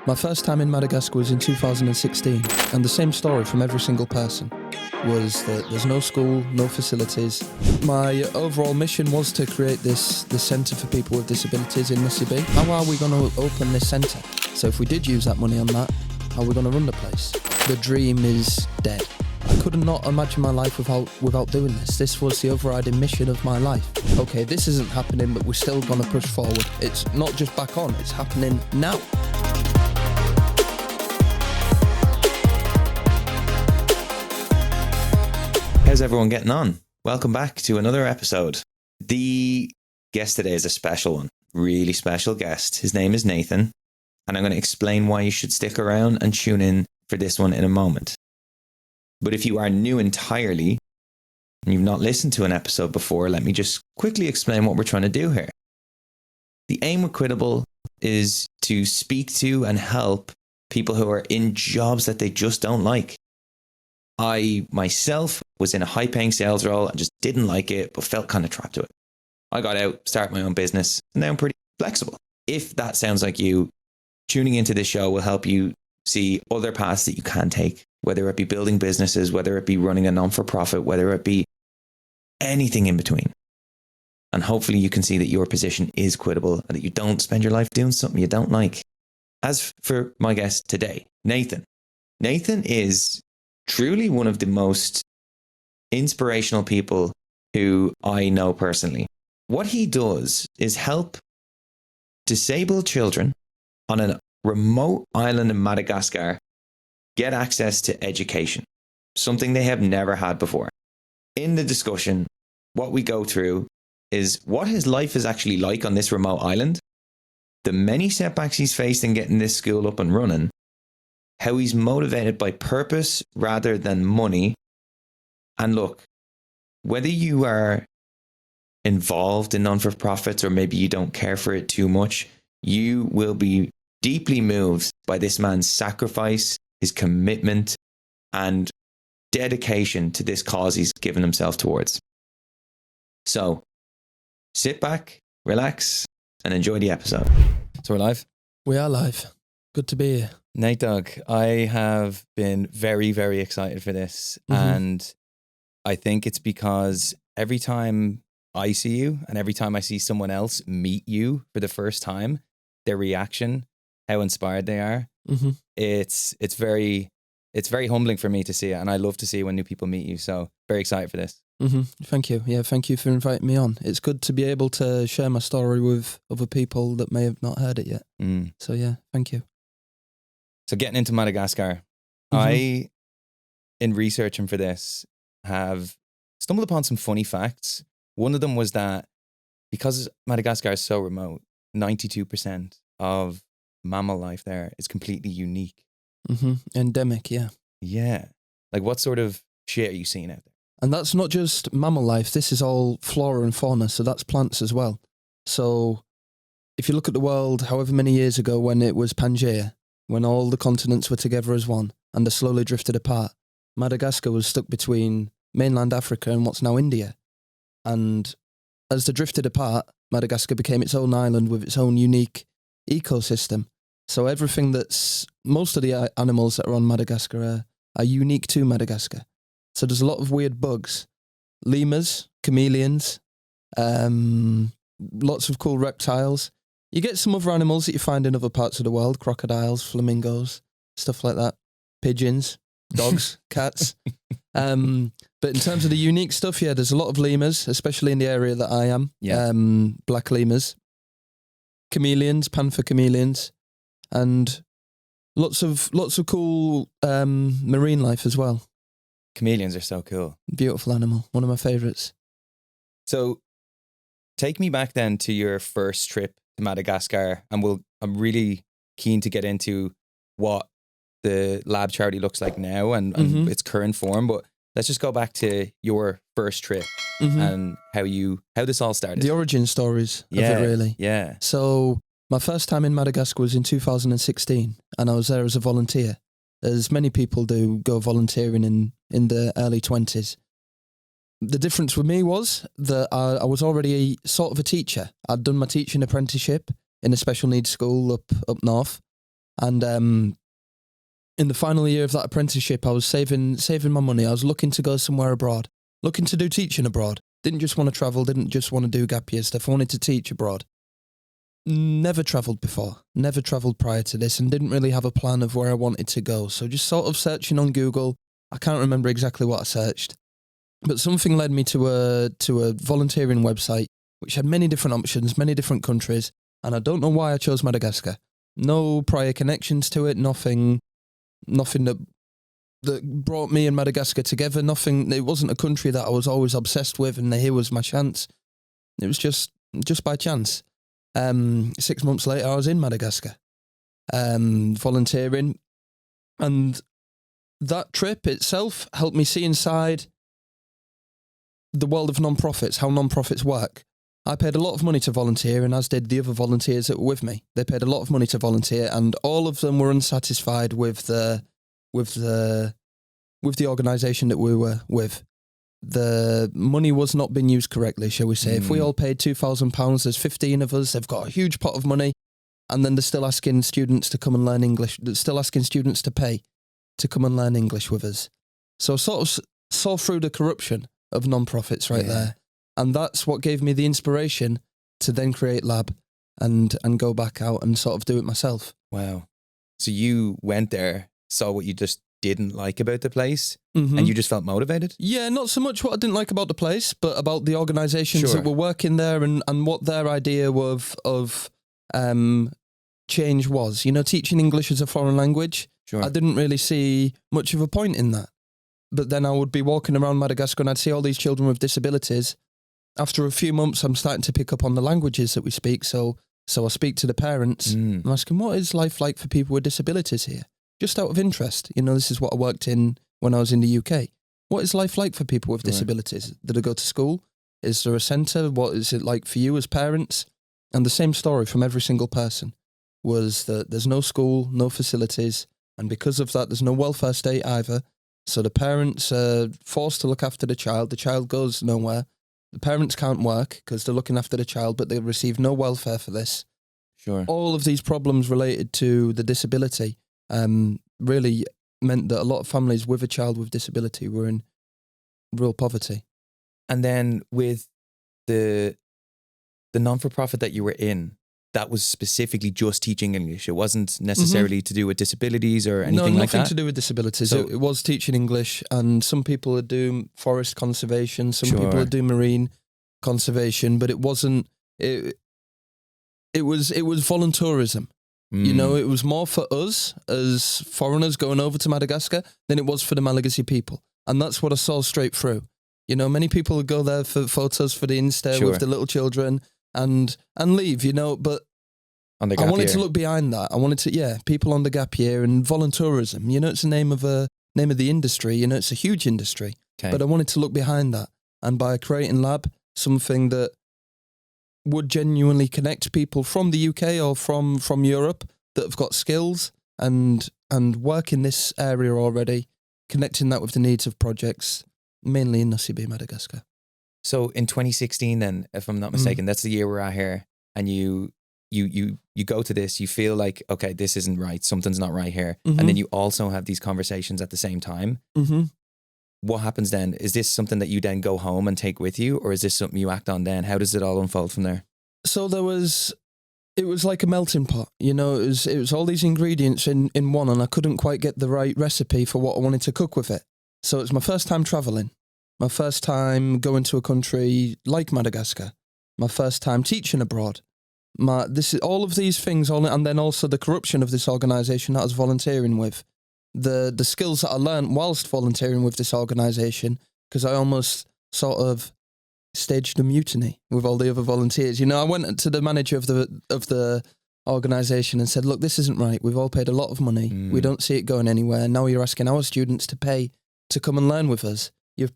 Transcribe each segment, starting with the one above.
My first time in Madagascar was in 2016, and the same story from every single person was that there's no school, no facilities. My overall mission was to create this centre for people with disabilities in Nusibi. How are we going to open this centre? So if we did use that money on that, how are we going to run the place? The dream is dead. I could not imagine my life without doing this. This was the overriding mission of my life. Okay, this isn't happening, but we're still going to push forward. It's not just back on, it's happening now. How's everyone getting on? Welcome back to another episode. The guest today is a special one, really special guest. His name is Nathan, and I'm going to explain why you should stick around and tune in for this one in a moment. But if you are new entirely and you've not listened to an episode before, let me just quickly explain what we're trying to do here. The aim with Quittable is to speak to and help people who are in jobs that they just don't like. I myself was in a high-paying sales role and just didn't like it, but felt kind of trapped to it. I got out, started my own business, and now I'm pretty flexible. If that sounds like you, tuning into this show will help you see other paths that you can take, whether it be building businesses, whether it be running a non-for-profit, whether it be anything in between. And hopefully you can see that your position is quittable and that you don't spend your life doing something you don't like. As for my guest today, Nathan. Nathan is truly one of the most inspirational people who I know personally. What he does is help disabled children on a remote island in Madagascar get access to education, something they have never had before. In the discussion, what we go through is what his life is actually like on this remote island, the many setbacks he's faced in getting this school up and running, how he's motivated by purpose rather than money. And look, whether you are involved in non-for-profits or maybe you don't care for it too much, you will be deeply moved by this man's sacrifice, his commitment, and dedication to this cause he's given himself towards. So, sit back, relax, and enjoy the episode. So we're live? We are live. Good to be here. Nate Dog, I have been very, very excited for this. And I think it's because every time I see you and every time I see someone else meet you for the first time, their reaction, how inspired they are, it's very humbling for me to see it. And I love to see when new people meet you. So very excited for this. Thank you. Yeah, thank you for inviting me on. It's good to be able to share my story with other people that may have not heard it yet. So yeah, thank you. So getting into Madagascar, I, in researching for this, have stumbled upon some funny facts. One of them was that because Madagascar is so remote, 92% of mammal life there is completely unique. Endemic, yeah. Yeah. Like what sort of shit are you seeing out there? And that's not just mammal life. This is all flora and fauna, so that's plants as well. So if you look at the world however many years ago when it was Pangaea, when all the continents were together as one and they slowly drifted apart, Madagascar was stuck between mainland Africa and what's now India. And as they drifted apart, Madagascar became its own island with its own unique ecosystem. So most of the animals that are on Madagascar are unique to Madagascar. So there's a lot of weird bugs, lemurs, chameleons, lots of cool reptiles. You get some other animals that you find in other parts of the world, crocodiles, flamingos, stuff like that, pigeons, dogs, cats. But in terms of the unique stuff, yeah, there's a lot of lemurs, especially in the area that I am. Yeah. Black lemurs, chameleons, panther chameleons, and lots of cool marine life as well. Chameleons are so cool. Beautiful animal, one of my favourites. So take me back then to your first trip to Madagascar, and I'm really keen to get into what the lab charity looks like now and its current form, but let's just go back to your first trip and how this all started. The origin stories of it, really. Yeah. So my first time in Madagascar was in 2016, and I was there as a volunteer. As many people do go volunteering in the early 20s. The difference with me was that I was already sort of a teacher. I'd done my teaching apprenticeship in a special needs school up north. And in the final year of that apprenticeship, I was saving my money. I was looking to go somewhere abroad, looking to do teaching abroad. Didn't just want to travel, didn't just want to do gap year stuff. I wanted to teach abroad. Never travelled before, never travelled prior to this, and didn't really have a plan of where I wanted to go. So just sort of searching on Google. I can't remember exactly what I searched, but something led me to a volunteering website which had many different options, many different countries, and I don't know why I chose Madagascar. No prior connections to it, nothing that brought me and Madagascar together. Nothing. It wasn't a country that I was always obsessed with, and here was my chance. It was just by chance. 6 months later, I was in Madagascar, volunteering, and that trip itself helped me see inside the world of non-profits, how non-profits work. I paid a lot of money to volunteer, and as did the other volunteers that were with me. They paid a lot of money to volunteer, and all of them were unsatisfied with the organisation that we were with. The money was not being used correctly, shall we say. If we all paid £2,000, there's 15 of us, they've got a huge pot of money, and then they're still asking students to come and learn English. They're still asking students to pay to come and learn English with us. So I sort of saw through the corruption of non-profits there. And that's what gave me the inspiration to then create Lab and go back out and sort of do it myself. Wow. So you went there, saw what you just didn't like about the place, Mm-hmm. and you just felt motivated? Yeah, not so much what I didn't like about the place, but about the organisations that were working there and what their idea of change was. You know, teaching English as a foreign language, Sure. I didn't really see much of a point in that. But then I would be walking around Madagascar and I'd see all these children with disabilities. After a few months, I'm starting to pick up on the languages that we speak, so I speak to the parents. I'm asking, what is life like for people with disabilities here? Just out of interest. You know, this is what I worked in when I was in the UK. What is life like for people with disabilities? Do they go to school? Is there a centre? What is it like for you as parents? And the same story from every single person was that there's no school, no facilities, and because of that, there's no welfare state either. So the parents are forced to look after the child goes nowhere. The parents can't work because they're looking after the child, but they receive no welfare for this. Sure. All of these problems related to the disability really meant that a lot of families with a child with disability were in real poverty. And then with the non-for-profit that you were in, that was specifically just teaching English. It wasn't necessarily to do with disabilities or anything like that? No, nothing to do with disabilities. So, it was teaching English, and some people would do forest conservation, some people would do marine conservation, but it wasn't, it was volunteerism. You know, it was more for us as foreigners going over to Madagascar than it was for the Malagasy people. And that's what I saw straight through. You know, many people would go there for photos for the Insta with the little children and leave, you know, but on the I wanted to look behind that. I wanted to, people on the gap year and voluntourism. You know, it's the name of the industry. You know, it's a huge industry. Okay. But I wanted to look behind that. And by creating Lab, something that would genuinely connect people from the UK or from Europe that have got skills and work in this area already, connecting that with the needs of projects, mainly in Nasibe, Madagascar. So in 2016 then, if I'm not mistaken, that's the year we're at here, and you go to this, you feel like, okay, this isn't right, something's not right here. And then you also have these conversations at the same time. What happens then? Is this something that you then go home and take with you, or is this something you act on then? How does it all unfold from there? So it was like a melting pot, you know, it was all these ingredients in one, and I couldn't quite get the right recipe for what I wanted to cook with it. So it's my first time travelling, my first time going to a country like Madagascar, my first time teaching abroad. All of these things, and then also the corruption of this organisation that I was volunteering with. The skills that I learned whilst volunteering with this organisation, because I almost sort of staged a mutiny with all the other volunteers. You know, I went to the manager of the organisation and said, look, this isn't right. We've all paid a lot of money. We don't see it going anywhere. Now you're asking our students to pay to come and learn with us. You're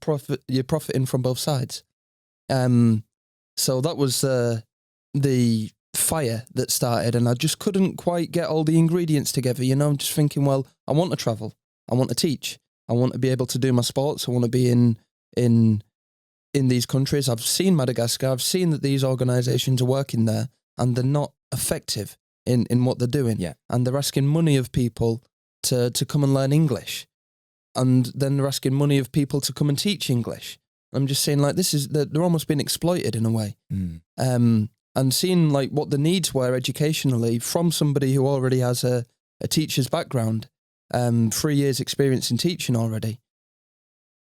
profiting from both sides. So that was the fire that started, and I just couldn't quite get all the ingredients together. You know, I'm just thinking, well, I want to travel, I want to teach, I want to be able to do my sports, I want to be in these countries. I've seen Madagascar, I've seen that these organisations are working there, and they're not effective. in what they're doing. Yeah. And they're asking money of people to come and learn English. And then they're asking money of people to come and teach English. I'm just saying, like, they're almost being exploited in a way. And seeing like what the needs were educationally from somebody who already has a teacher's background, 3 years experience in teaching already.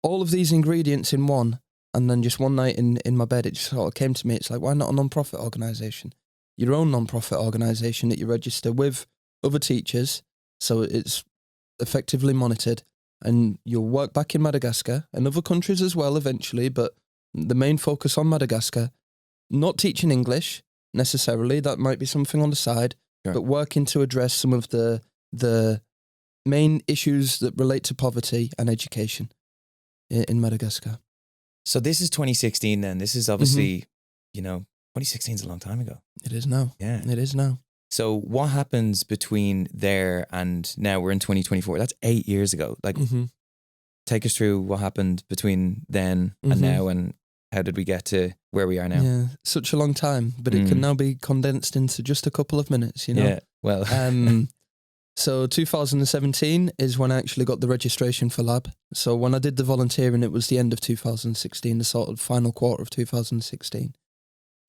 All of these ingredients in one, and then just one night in my bed, it just sort of came to me. It's like, why not a non-profit organisation? Your own non-profit organisation that you register with other teachers, so it's effectively monitored, and you'll work back in Madagascar and other countries as well eventually, but the main focus on Madagascar, not teaching English necessarily, that might be something on the side, sure. but working to address some of the main issues that relate to poverty and education in Madagascar. So this is 2016 then. This is obviously, 2016 is a long time ago. It is now. Yeah. It is now. So what happens between there and now? We're in 2024. That's 8 years ago. Like, take us through what happened between then and now, and how did we get to where we are now? Yeah, such a long time, but it can now be condensed into just a couple of minutes, Yeah, well. So 2017 is when I actually got the registration for Lab. So when I did the volunteering, it was the end of 2016, the sort of final quarter of 2016.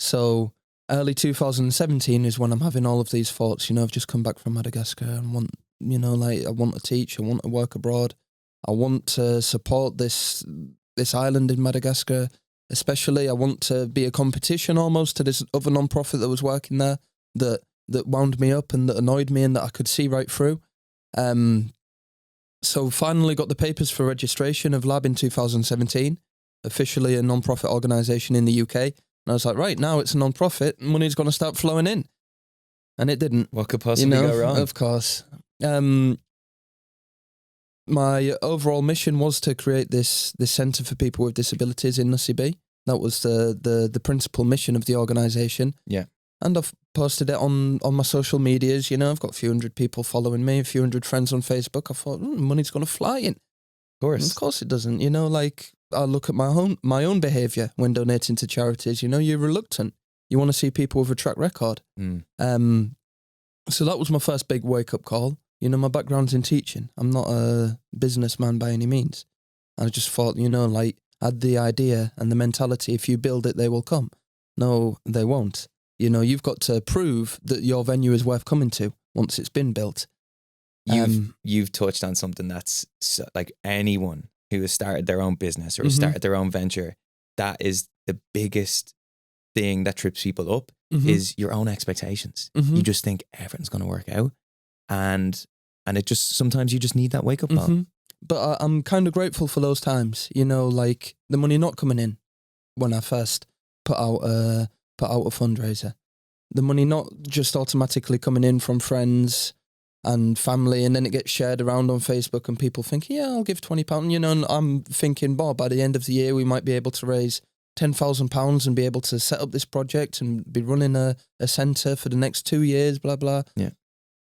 So early 2017 is when I'm having all of these thoughts. I've just come back from Madagascar and want to teach, I want to work abroad. I want to support this island in Madagascar, especially. I want to be a competition almost to this other non-profit that was working there that wound me up and that annoyed me and that I could see right through. So finally got the papers for registration of Lab in 2017, officially a non-profit organisation in the UK. And I was like, right, now it's a non-profit, money's going to start flowing in. And it didn't. What could possibly go wrong? Of course. My overall mission was to create this centre for people with disabilities in Nussy. That was the principal mission of the organisation. Yeah. And I've posted it on my social medias. I've got a few hundred people following me, a few hundred friends on Facebook. I thought, money's going to fly in. Of course it doesn't. Like, I look at my own behaviour when donating to charities. You're reluctant. You want to see people with a track record. So that was my first big wake-up call. My background's in teaching. I'm not a businessman by any means. And I just thought, I had the idea and the mentality, if you build it, they will come. No, they won't. You've got to prove that your venue is worth coming to once it's been built. You've touched on something that's like anyone who has started their own business or started their own venture, that is the biggest thing that trips people up is your own expectations. You just think everything's going to work out. And it just, sometimes you just need that wake up call. But I'm kind of grateful for those times, like the money not coming in when I first put out a fundraiser. The money not just automatically coming in from friends and family, and then it gets shared around on Facebook and people think, yeah, I'll give £20, and I'm thinking, by the end of the year we might be able to raise £10,000 and be able to set up this project and be running a centre for the next 2 years, blah, blah. Yeah.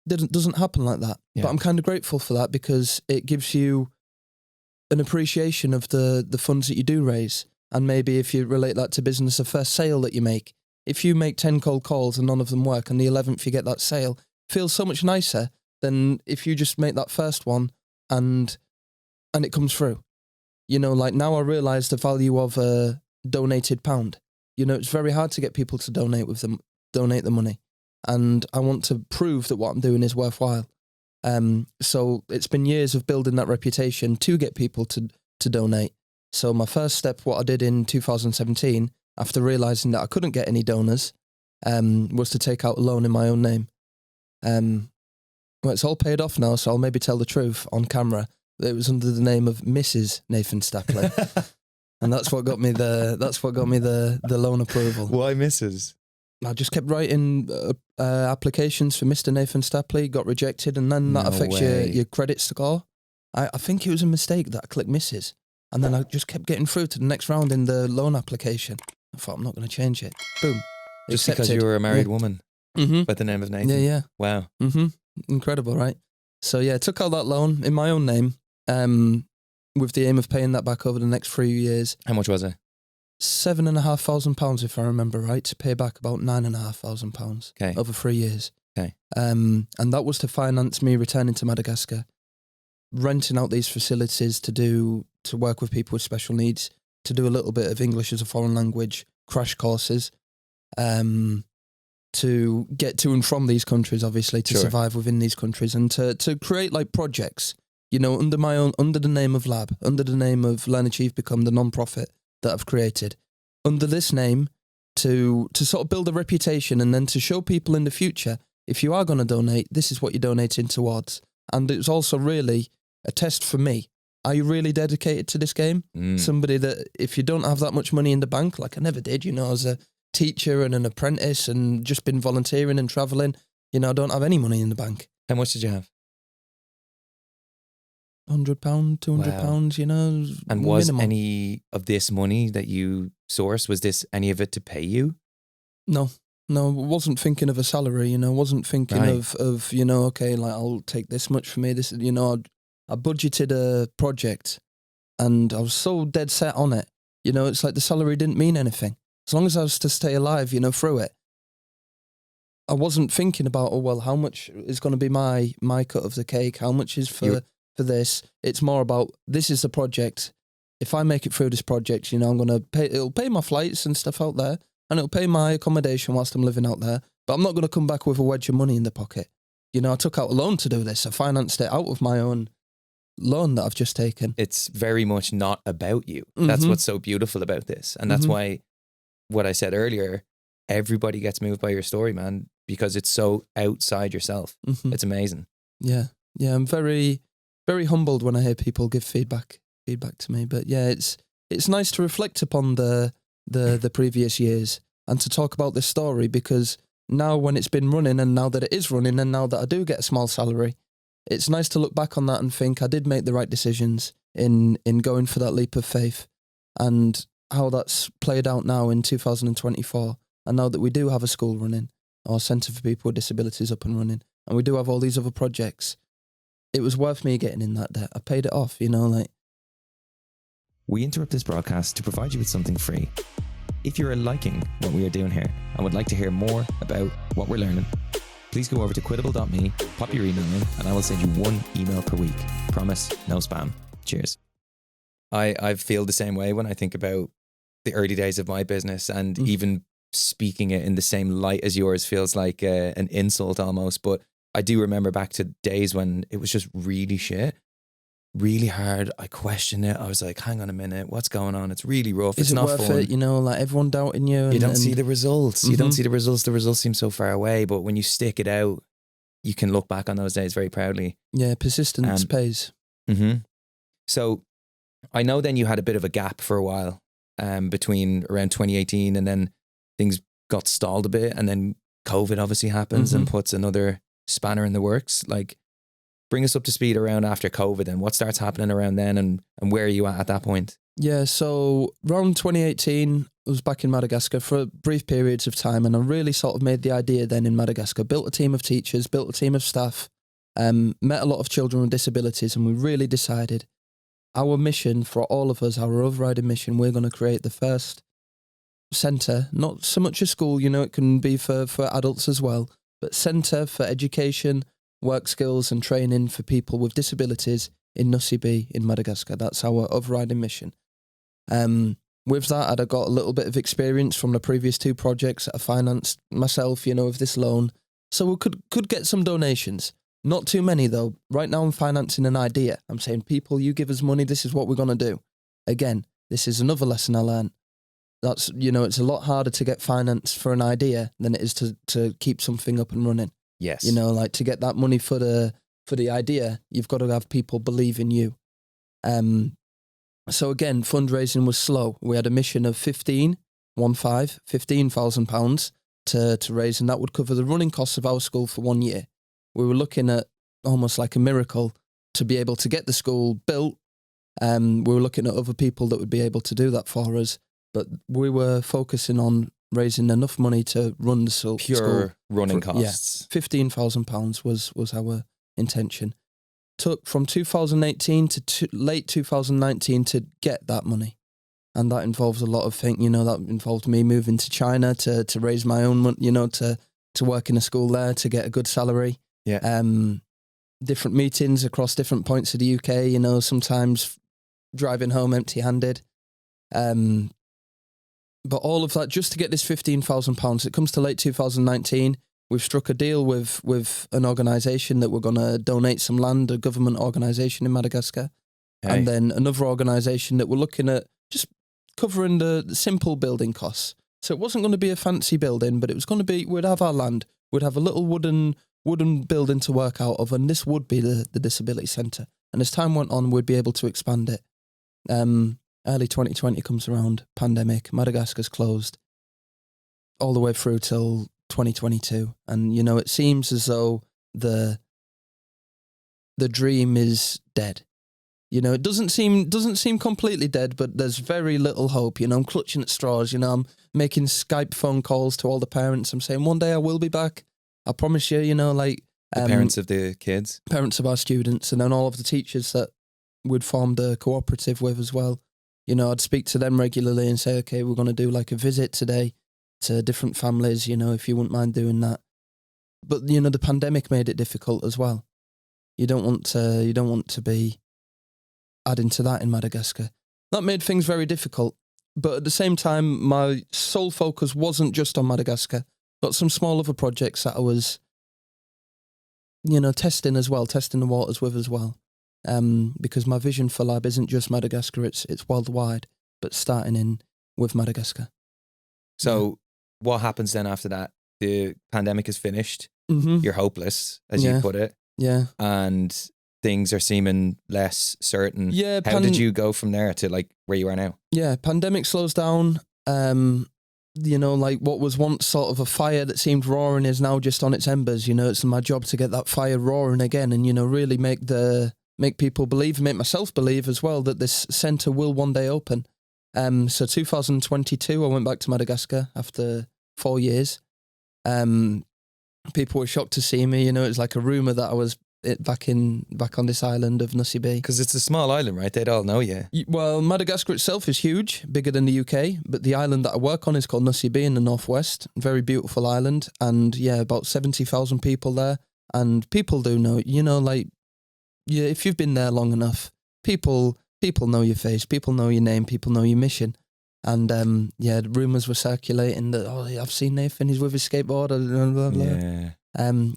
It doesn't happen like that. Yeah. But I'm kind of grateful for that because it gives you an appreciation of the funds that you do raise. And maybe if you relate that to business, a first sale that you make, if you make 10 cold calls and none of them work and the 11th you get that sale, it feels so much nicer than if you just make that first one and it comes through. Like now I realise the value of a donated pound. It's very hard to get people to donate the money. And I want to prove that what I'm doing is worthwhile. So it's been years of building that reputation to get people to donate. So my first step, what I did in 2017, after realising that I couldn't get any donors, was to take out a loan in my own name. Well, it's all paid off now, so I'll maybe tell the truth on camera. It was under the name of Mrs. Nathan Stapley. And that's what got me the loan approval. Why Mrs.? I just kept writing applications for Mr. Nathan Stapley, got rejected, and then that affects your credit score. I think it was a mistake that I clicked Mrs. And then I just kept getting through to the next round in the loan application. I thought, I'm not going to change it. Boom. Just accepted. Because you were a married woman by the name of Nathan? Yeah. Wow. Incredible, right? So I took out that loan in my own name with the aim of paying that back over the next 3 years. How much was it? £7,500, if I remember right, to pay back about £9,500 over 3 years. Okay. And that was to finance me returning to Madagascar, renting out these facilities to work with people with special needs, to do a little bit of English as a foreign language, crash courses, to get to and from these countries, obviously, to survive within these countries, and to create like projects, under the name of Lab, under the name of Learn, Achieve, Become, the non-profit that I've created, under this name, to sort of build a reputation, and then to show people in the future, if you are going to donate, this is what you're donating towards. And it's also really a test for me. Are you really dedicated to this game? Somebody that, if you don't have that much money in the bank, like I never did, as a teacher and an apprentice and just been volunteering and travelling, I don't have any money in the bank. How much did you have? £100, £200, And was minimum. any of this money that you sourced, was this any of it to pay you? No, wasn't thinking of a salary, wasn't thinking of okay, like I'll take this much for me. This, I budgeted a project and I was so dead set on it. It's like the salary didn't mean anything. As long as I was to stay alive, through it. I wasn't thinking about, how much is going to be my cut of the cake? How much is for this? It's more about, this is the project. If I make it through this project, I'm going to pay, it'll pay my flights and stuff out there, and it'll pay my accommodation whilst I'm living out there. But I'm not going to come back with a wedge of money in the pocket. I took out a loan to do this. I financed it out of my own loan that I've just taken. It's very much not about you. That's what's so beautiful about this. And that's why, what I said earlier, everybody gets moved by your story, man, because it's so outside yourself. It's amazing. Yeah. I'm very, very humbled when I hear people give feedback to me. But yeah, it's nice to reflect upon the previous years and to talk about this story, because now when it's been running, and now that it is running, and now that I do get a small salary, it's nice to look back on that and think I did make the right decisions in going for that leap of faith, and how that's played out now in 2024. And now that we do have a school running, our Centre for People with Disabilities up and running, and we do have all these other projects, it was worth me getting in that debt. I paid it off, We interrupt this broadcast to provide you with something free. If you're liking what we are doing here and would like to hear more about what we're learning, please go over to quittable.me, pop your email in, and I will send you 1 email per week. Promise, no spam. Cheers. I feel the same way when I think about the early days of my business, and even speaking it in the same light as yours feels like an insult almost. But I do remember back to days when it was just really shit, really hard. I questioned it. I was like, hang on a minute, what's going on? It's really rough. It's not worth fun. it, like everyone doubting you. You don't see the results. You don't see the results. The results seem so far away. But when you stick it out, you can look back on those days very proudly. Yeah, persistence pays. So I know then you had a bit of a gap for a while between around 2018, and then things got stalled a bit, and then COVID obviously happens and puts another spanner in the works. Like, bring us up to speed around after COVID, and what starts happening around then, and where are you at that point? Yeah, so around 2018, I was back in Madagascar for brief periods of time, and I really sort of made the idea then in Madagascar, built a team of teachers, built a team of staff, met a lot of children with disabilities, and we really decided our mission for all of us, our overriding mission, we're going to create the first centre, not so much a school, it can be for adults as well, but centre for education, work skills and training for people with disabilities in Nusibi in Madagascar. That's our overriding mission. With that, I'd got a little bit of experience from the previous 2 projects that I financed myself, with this loan. So we could get some donations. Not too many though. Right now I'm financing an idea. I'm saying, people, you give us money, this is what we're going to do. Again, this is another lesson I learned. That's, it's a lot harder to get finance for an idea than it is to keep something up and running. Yes. Like to get that money for the idea, you've got to have people believe in you. So again, fundraising was slow. We had a mission of £15,000 to raise, and that would cover the running costs of our school for 1 year. We were looking at almost like a miracle to be able to get the school built. We were looking at other people that would be able to do that for us, but we were focusing on raising enough money to run the school. Pure running costs. Yeah, £15,000 was our intention. Took from 2018 to late 2019 to get that money. And that involves a lot of things, that involved me moving to China to raise my own money, to to work in a school there to get a good salary. Yeah. Different meetings across different points of the UK, you know, sometimes driving home empty-handed. But all of that just to get this £15,000. It comes to late 2019. We've struck a deal with an organisation that we're going to donate some land, a government organisation in Madagascar. Okay. And then another organisation that we're looking at just covering the simple building costs. So it wasn't going to be a fancy building, but it was going to be, we'd have our land, we'd have a little wooden building to work out of, and this would be the disability centre. And as time went on, we'd be able to expand it. Early 2020 comes around, pandemic, Madagascar's closed all the way through till 2022. And, you know, it seems as though the dream is dead. You know, it doesn't seem completely dead, but there's very little hope. You know, I'm clutching at straws. You know, I'm making Skype phone calls to all the parents. I'm saying one day I will be back. I promise you, you know, like... The parents of the kids? Parents of our students, and then all of the teachers that we'd formed a cooperative with as well. You know, I'd speak to them regularly and say, okay, we're going to do like a visit today to different families, you know, if you wouldn't mind doing that. But, you know, the pandemic made it difficult as well. You don't want to be adding to that in Madagascar. That made things very difficult. But at the same time, my sole focus wasn't just on Madagascar. Got some small other projects that I was, you know, testing the waters with as well. Because my vision for Lab isn't just Madagascar, it's worldwide, but starting in with Madagascar. So what happens then after that? The pandemic is finished. Mm-hmm. You're hopeless, as you put it. Yeah. And things are seeming less certain. Yeah. How did you go from there to like where you are now? Yeah, pandemic slows down. You know, like what was once sort of a fire that seemed roaring is now just on its embers. You know, it's my job to get that fire roaring again and, you know, really make people believe, make myself believe as well that this centre will one day open. So 2022, I went back to Madagascar after 4 years. People were shocked to see me. You know, it's like a rumour that I was back on this island of Nussy Bay. Because it's a small island, right? They'd all know you. Well, Madagascar itself is huge, bigger than the UK, but the island that I work on is called Nussy Bay in the northwest. Very beautiful island, and yeah, about 70,000 people there. And people do know, you know, like, yeah, if you've been there long enough, people know your face, people know your name, people know your mission. And yeah, the rumours were circulating that, oh, I've seen Nathan, he's with his skateboard, blah, blah, blah. Yeah.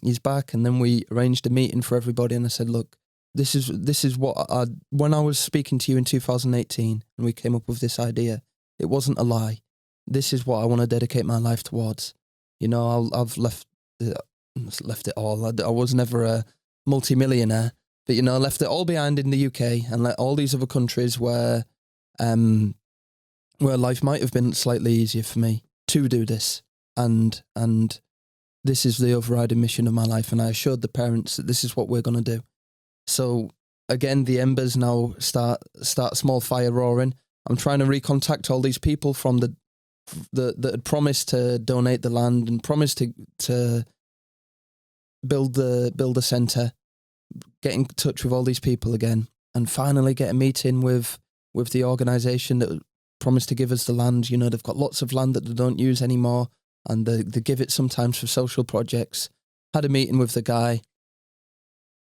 He's back, and then we arranged a meeting for everybody, and I said, look, this is what when I was speaking to you in 2018, and we came up with this idea, it wasn't a lie. This is what I want to dedicate my life towards. You know, I've left it all. I was never a multi-millionaire, but, you know, I left it all behind in the UK and let all these other countries where life might have been slightly easier for me to do this. And this is the overriding mission of my life. And I assured the parents that this is what we're going to do. So again, the embers now start a small fire roaring. I'm trying to recontact all these people from that had promised to donate the land and promised to build the centre, get in touch with all these people again, and finally get a meeting with the organisation that promised to give us the land. You know, they've got lots of land that they don't use anymore, and they give it sometimes for social projects. Had a meeting with the guy.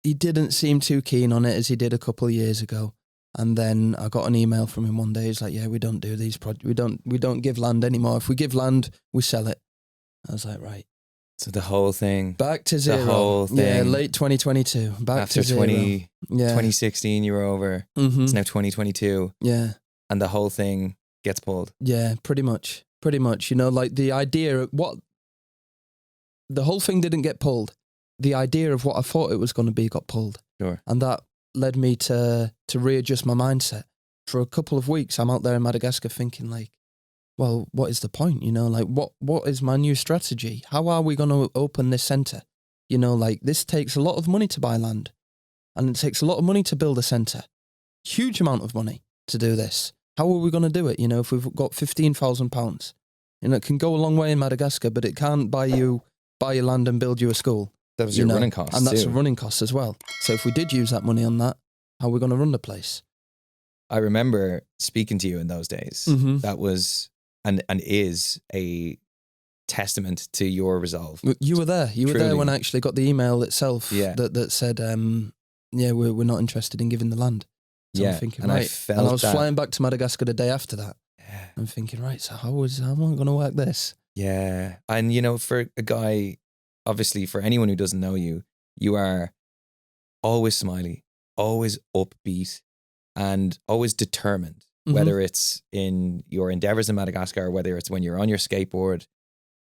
He didn't seem too keen on it as he did a couple of years ago. And then I got an email from him one day. He's like, yeah, we don't do these projects. We don't give land anymore. If we give land, we sell it. I was like, right. So the whole thing. Back to zero. The whole thing. Yeah, late 2022. Back after to zero. 2016, you were over. Mm-hmm. It's now 2022. Yeah. And the whole thing gets pulled. Yeah, pretty much. Pretty much. You know, like the idea, the whole thing didn't get pulled. The idea of what I thought it was going to be got pulled. Sure. And that led me to readjust my mindset. For a couple of weeks, I'm out there in Madagascar thinking like, well, what is the point? You know, like what is my new strategy? How are we going to open this centre? You know, like this takes a lot of money to buy land, and it takes a lot of money to build a centre. Huge amount of money to do this. How are we going to do it? You know, if we've got £15,000, you know, it can go a long way in Madagascar, but it can't buy your land and build you a school. That was your running costs, and that's too. a running cost as well. So if we did use that money on that, how are we going to run the place? I remember speaking to you in those days. Mm-hmm. That was and is a testament to your resolve. You were there. You were there Truly. when I actually got the email itself that said, we're not interested in giving the land. So I'm thinking, and right. I felt and I was that. flying back to Madagascar the day after that. Yeah. I'm thinking, right, so how am I going to work this? Yeah. And, for a guy, obviously, for anyone who doesn't know you, you are always smiley, always upbeat, and always determined, whether it's in your endeavors in Madagascar, whether it's when you're on your skateboard,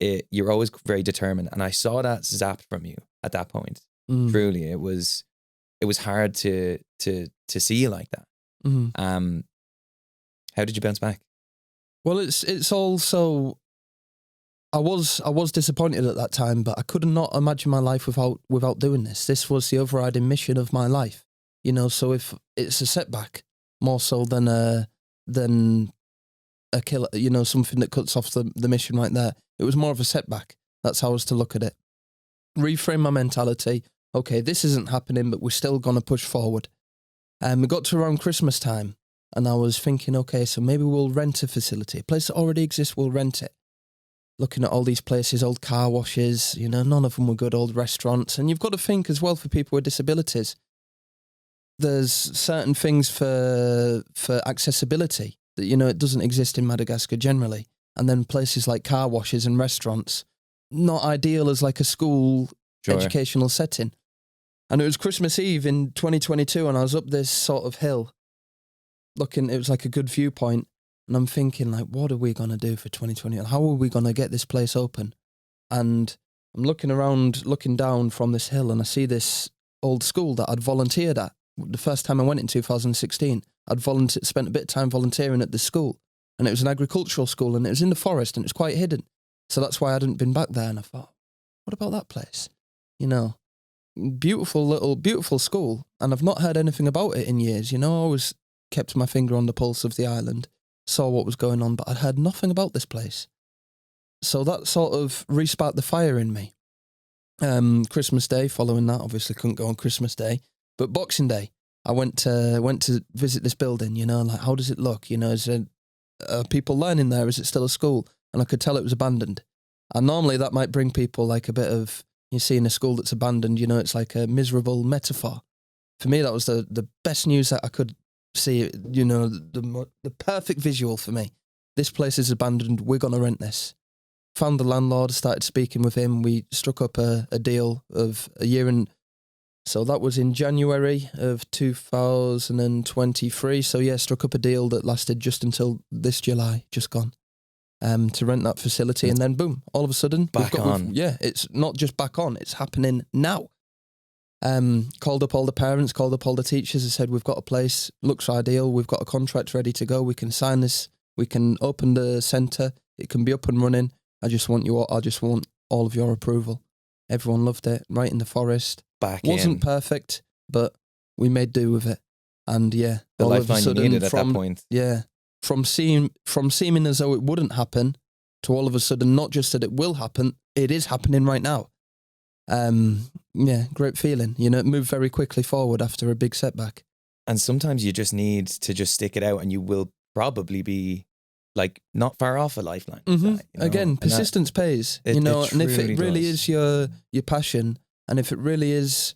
you're always very determined. And I saw that zapped from you at that point. Truly, it was hard to see you like that. How did you bounce back? Well, it's also, I was disappointed at that time, but I could not imagine my life without doing this. This was the overriding mission of my life, So if it's a setback more so than a killer, something that cuts off the mission right there. It was more of a setback. That's how I was to look at it. Reframe my mentality. Okay, this isn't happening, but we're still going to push forward. We got to around Christmas time, and I was thinking, okay, so maybe we'll rent a facility. A place that already exists, we'll rent it. Looking at all these places, old car washes, none of them were good, old restaurants. And you've got to think as well for people with disabilities. There's certain things for accessibility that, it doesn't exist in Madagascar generally. And then places like car washes and restaurants, not ideal as like a school educational setting. And it was Christmas Eve in 2022, and I was up this sort of hill looking, it was like a good viewpoint. And I'm thinking, like, what are we going to do for 2020? And how are we going to get this place open? And I'm looking around, looking down from this hill, and I see this old school that I'd volunteered at. The first time I went in 2016, I'd spent a bit of time volunteering at this school. And it was an agricultural school, and it was in the forest, and it was quite hidden. So that's why I hadn't been back there. And I thought, what about that place? Beautiful school. And I've not heard anything about it in years. I always kept my finger on the pulse of the island, saw what was going on, but I'd heard nothing about this place. So that sort of re-sparked the fire in me. Christmas Day, following that, obviously couldn't go on Christmas Day, but Boxing Day, I went to visit this building, like, how does it look? Is there people learning there? Is it still a school? And I could tell it was abandoned. And normally that might bring people like a bit of, you see in a school that's abandoned, it's like a miserable metaphor. For me, that was the best news that I could see, the perfect visual for me. This place is abandoned. We're going to rent this. Found the landlord, started speaking with him. We struck up a deal of a year, and so that was in January of 2023. So yeah, struck up a deal that lasted just until this July, just gone, to rent that facility. And then boom, all of a sudden, it's not just back on, it's happening now. Called up all the parents, called up all the teachers, and said, we've got a place, looks ideal, we've got a contract ready to go, we can sign this, we can open the centre, it can be up and running. I just want all of your approval. Everyone loved it, right in the forest. Wasn't perfect, but we made do with it. And yeah, the all lifeline of a sudden, you needed at that point. Yeah, from seeming as though it wouldn't happen to all of a sudden, not just that it will happen, it is happening right now. Yeah, great feeling. It moved very quickly forward after a big setback. And sometimes you just need to just stick it out, and you will probably be like not far off a lifeline. Again, persistence pays. And if it really is your passion, and if it really is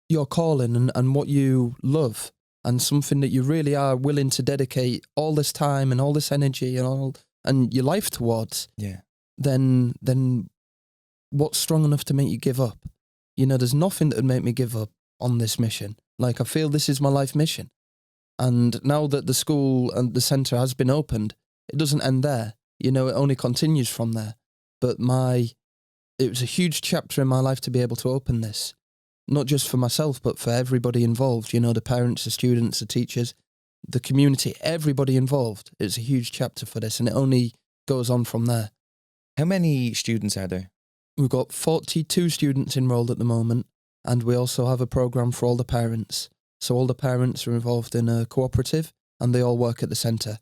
your calling and what you love, and something that you really are willing to dedicate all this time and all this energy and your life towards, then what's strong enough to make you give up? There's nothing that would make me give up on this mission. Like, I feel this is my life mission. And now that the school and the centre has been opened, it doesn't end there. It only continues from there. But it was a huge chapter in my life to be able to open this. Not just for myself, but for everybody involved. The parents, the students, the teachers, the community, everybody involved. It's a huge chapter for this, and it only goes on from there. How many students are there? We've got 42 students enrolled at the moment, and we also have a programme for all the parents. So all the parents are involved in a cooperative, and they all work at the centre.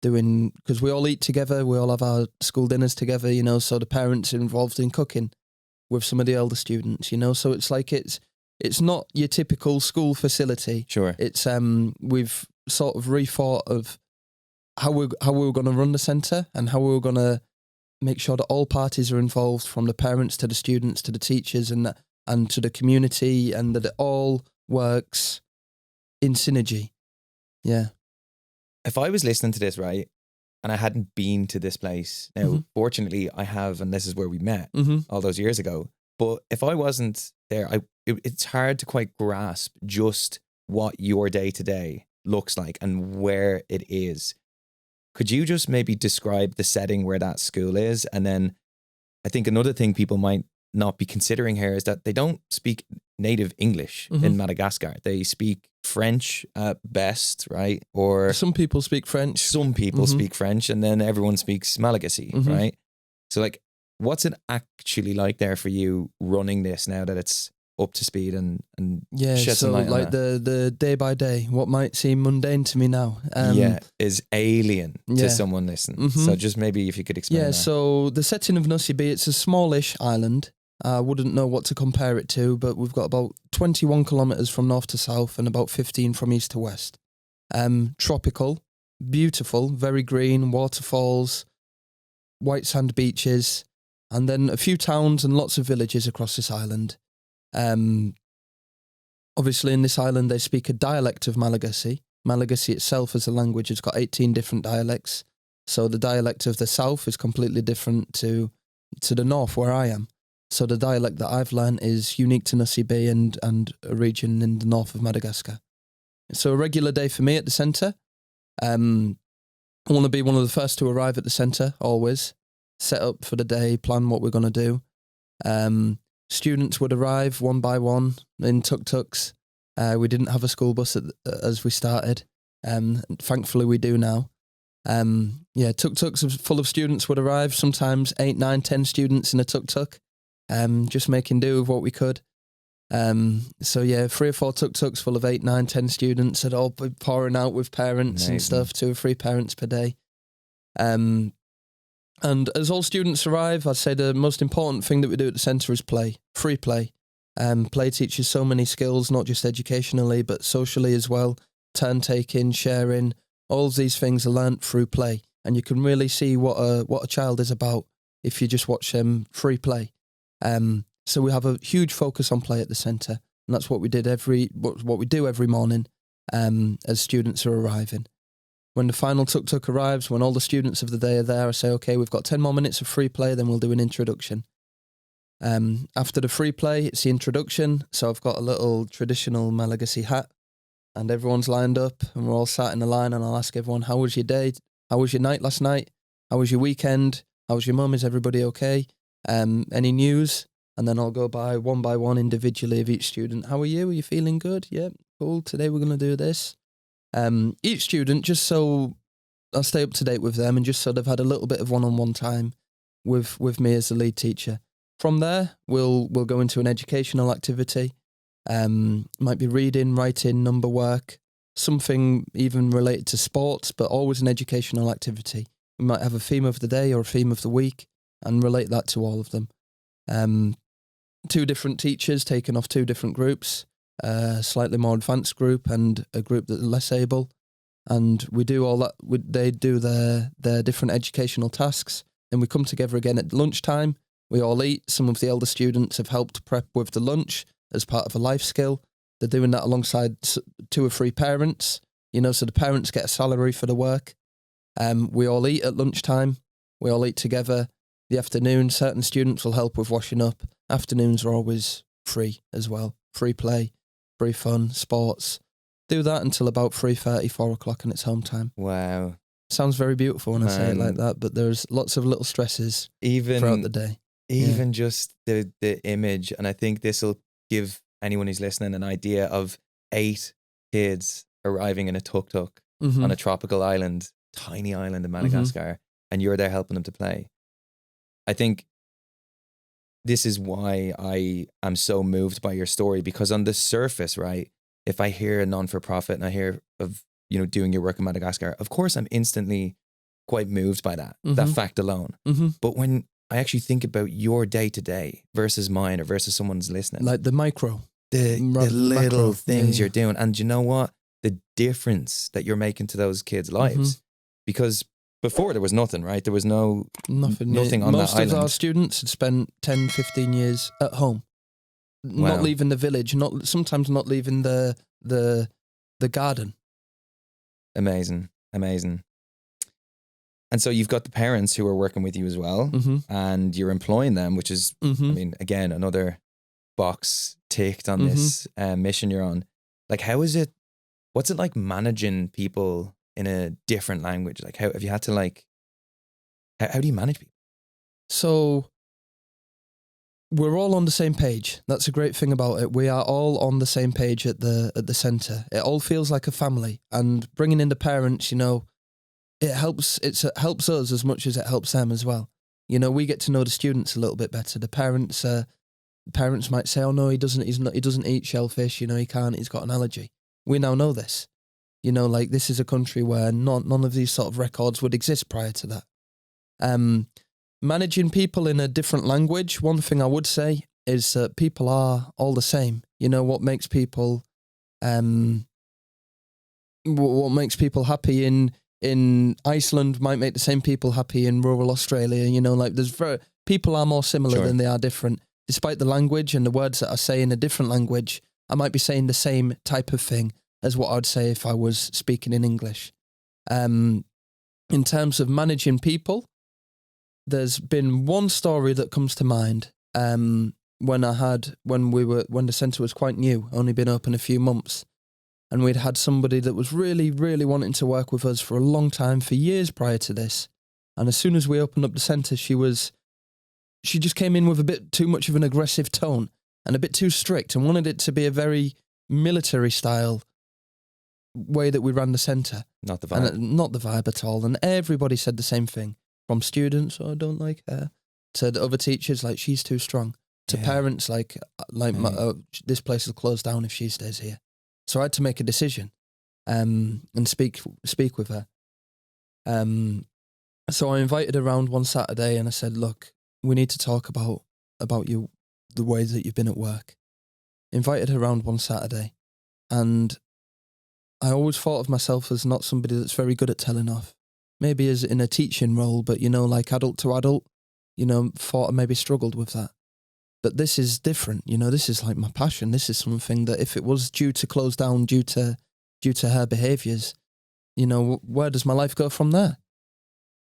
Because we all eat together, we all have our school dinners together, so the parents are involved in cooking with some of the elder students, so it's like it's not your typical school facility. Sure. It's we've sort of rethought of how we were going to run the centre and how we were going to make sure that all parties are involved, from the parents to the students to the teachers and to the community, and that it all works in synergy. Yeah. If I was listening to this, right, and I hadn't been to this place, now, fortunately, I have, and this is where we met all those years ago. But if I wasn't there, it's hard to quite grasp just what your day-to-day looks like and where it is. Could you just maybe describe the setting where that school is? And then I think another thing people might not be considering here is that they don't speak native English in Madagascar. They speak French at best, right? Or some people speak French. Some people speak French, and then everyone speaks Malagasy, right? So like, what's it actually like there for you running this now that it's up to speed and shed some light on like the day by day, what might seem mundane to me now, is alien to someone listening. So just maybe if you could explain that. So the setting of Nosy Be, it's a smallish island. I wouldn't know what to compare it to, but we've got about 21 kilometres from north to south and about 15 from east to west. Tropical, beautiful, very green, waterfalls, white sand beaches, and then a few towns and lots of villages across this island. Obviously in this island they speak a dialect of Malagasy. Malagasy itself as a language has got 18 different dialects. So the dialect of the south is completely different to the north where I am. So the dialect that I've learned is unique to Nosy Be and a region in the north of Madagascar. So a regular day for me at the centre. I want to be one of the first to arrive at the centre, always. Set up for the day, plan what we're going to do. Students would arrive one by one in tuk-tuks. We didn't have a school bus as we started. Thankfully we do now. Tuk-tuks full of students would arrive, sometimes 8, 9, 10 students in a tuk-tuk. Just making do with what we could. 3 or 4 tuk-tuks full of 8, 9, 10 students that all pouring out with parents and stuff, 2 or 3 parents per day. And as all students arrive, I'd say the most important thing that we do at the centre is play, free play. Play teaches so many skills, not just educationally, but socially as well. Turn-taking, sharing, all of these things are learnt through play. And you can really see what a child is about if you just watch them free play. So we have a huge focus on play at the centre, and that's what we do every morning as students are arriving. When the final tuk-tuk arrives, when all the students of the day are there, I say, okay, we've got 10 more minutes of free play, then we'll do an introduction. After the free play, it's the introduction, so I've got a little traditional Malagasy hat, and everyone's lined up, and we're all sat in a line, and I'll ask everyone, how was your day? How was your night last night? How was your weekend? How was your mum? Is everybody okay? Any news? And then I'll go by one individually of each student. How are you? Are you feeling good? Yeah, cool. Today we're going to do this. Each student, just so I'll stay up to date with them and just so they've had a little bit of one-on-one time with me as the lead teacher. From there, we'll go into an educational activity. Might be reading, writing, number work, something even related to sports, but always an educational activity. We might have a theme of the day or a theme of the week and relate that to all of them. 2 different teachers taken off 2 different groups, a slightly more advanced group and a group that are less able. And we do all that. They do their different educational tasks. Then we come together again at lunchtime. We all eat. Some of the elder students have helped prep with the lunch as part of a life skill. They're doing that alongside 2 or 3 parents, so the parents get a salary for the work. We all eat at lunchtime. We all eat together. The afternoon, certain students will help with washing up. Afternoons are always free as well. Free play, free fun, sports. Do that until about 3:30, 4 o'clock, and it's home time. Wow. Sounds very beautiful when I say it like that, but there's lots of little stresses throughout the day. Even just the image, and I think this will give anyone who's listening an idea of 8 kids arriving in a tuk-tuk on a tropical island, tiny island in Madagascar, and you're there helping them to play. I think this is why I am so moved by your story, because on the surface, right, if I hear a non-for-profit and I hear of, doing your work in Madagascar, of course I'm instantly quite moved by that fact alone. But when I actually think about your day-to-day versus mine or versus someone's listening. Like the micro. The little things you're doing. And you know what? The difference that you're making to those kids' lives. Because before there was nothing, right? There was Nothing on Most that of our island. students had spent 10, 15 years at home, not Wow. leaving the village, sometimes not leaving the garden. Amazing. And so you've got the parents who are working with you as well, and you're employing them, which is, I mean, again, another box ticked on this mission you're on. Like, what's it like managing people in a different language? Like, how have you had to how do you manage people? So we're all on the same page. That's a great thing about it. We are all on the same page at the centre. It all feels like a family, and bringing in the parents, it helps us as much as it helps them as well. We get to know the students a little bit better. The parents might say, "Oh no, he doesn't eat shellfish. He can't. He's got an allergy." We now know this. This is a country where none of these sort of records would exist prior to that. Managing people in a different language. One thing I would say is that people are all the same. What makes people happy in Iceland might make the same people happy in rural Australia. People are more similar than they are different. Despite the language and the words that I say in a different language, I might be saying the same type of thing as what I'd say if I was speaking in English. In terms of managing people, there's been one story that comes to mind. When the centre was quite new, only been open a few months. And we'd had somebody that was really, really wanting to work with us for a long time, for years prior to this. And as soon as we opened up the centre, she just came in with a bit too much of an aggressive tone and a bit too strict, and wanted it to be a very military style way that we ran the centre. Not the vibe. And not the vibe at all. And everybody said the same thing. From students, "Oh, I don't like her," to the other teachers, like, "She's too strong," to parents, like "This place will close down if she stays here." So I had to make a decision and speak with her. So I invited her around one Saturday and I said, "Look, we need to talk about you, the way that you've been at work." Invited her around one Saturday, and I always thought of myself as not somebody that's very good at telling off. Maybe as in a teaching role, but like adult to adult, thought I maybe struggled with that. But this is different, this is like my passion. This is something that if it was due to close down due to her behaviours, where does my life go from there?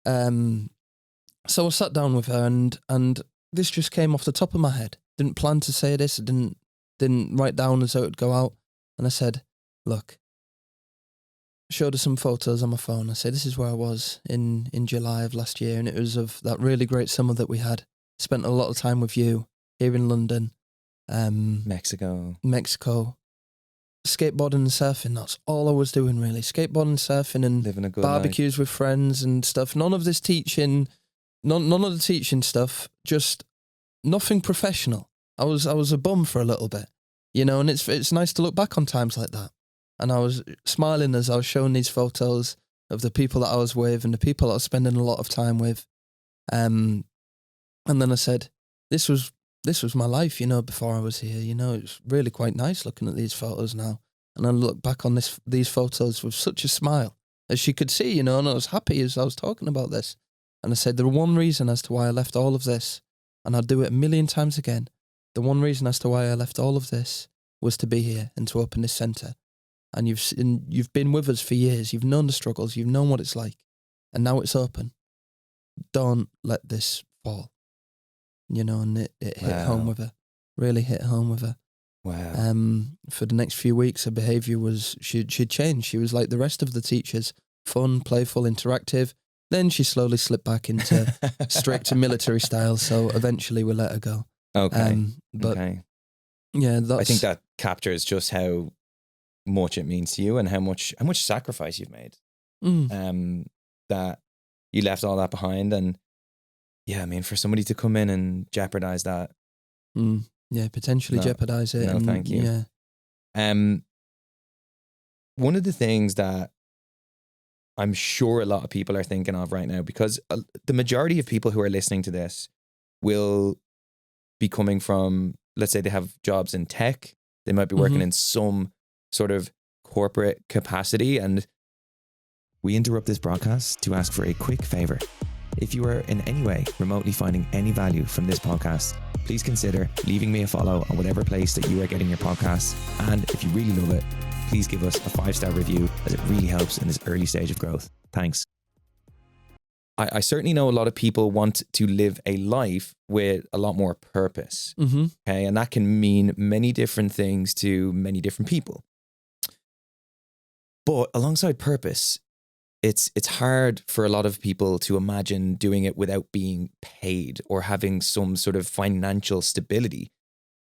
So I sat down with her and this just came off the top of my head. Didn't plan to say this, I didn't write down as though it would go out. And I said, "Look," showed her some photos on my phone. I said, "This is where I was in July of last year, and it was of that really great summer that we had. Spent a lot of time with you here in London, Mexico, skateboarding and surfing. That's all I was doing, really. Skateboarding, surfing, and living a good barbecues with friends and stuff. None of this teaching, none of the teaching stuff. Just nothing professional. I was a bum for a little bit, and it's nice to look back on times like that." And I was smiling as I was showing these photos of the people that I was with and the people that I was spending a lot of time with. And then I said, this was my life, before I was here. It's really quite nice looking at these photos now. And I look back on these photos with such a smile, as she could see, and I was happy as I was talking about this. And I said, the one reason as to why I left all of this, and I'd do it a million times again, the one reason as to why I left all of this was to be here and to open this centre. And you've been with us for years. You've known the struggles. You've known what it's like. And now it's open. Don't let this fall. And it hit home with her. Really hit home with her. Wow. For the next few weeks, her behaviour she'd changed. She was like the rest of the teachers. Fun, playful, interactive. Then she slowly slipped back into strict and military style. So eventually we let her go. Okay. Okay. Yeah, I think that captures just how much it means to you and how much sacrifice you've made. That you left all that behind, and for somebody to come in and jeopardize that, potentially jeopardize it. No, thank you. One of the things that I'm sure a lot of people are thinking of right now, because the majority of people who are listening to this will be coming from, let's say they have jobs in tech, they might be working in some sort of corporate capacity, and We interrupt this broadcast to ask for a quick favour. If you are in any way remotely finding any value from this podcast, please consider leaving me a follow on whatever place that you are getting your podcasts. And if you really love it, please give us a 5-star review, as it really helps in this early stage of growth. Thanks. I certainly know a lot of people want to live a life with a lot more purpose. Mm-hmm. Okay, and that can mean many different things to many different people. But alongside purpose, it's hard for a lot of people to imagine doing it without being paid or having some sort of financial stability.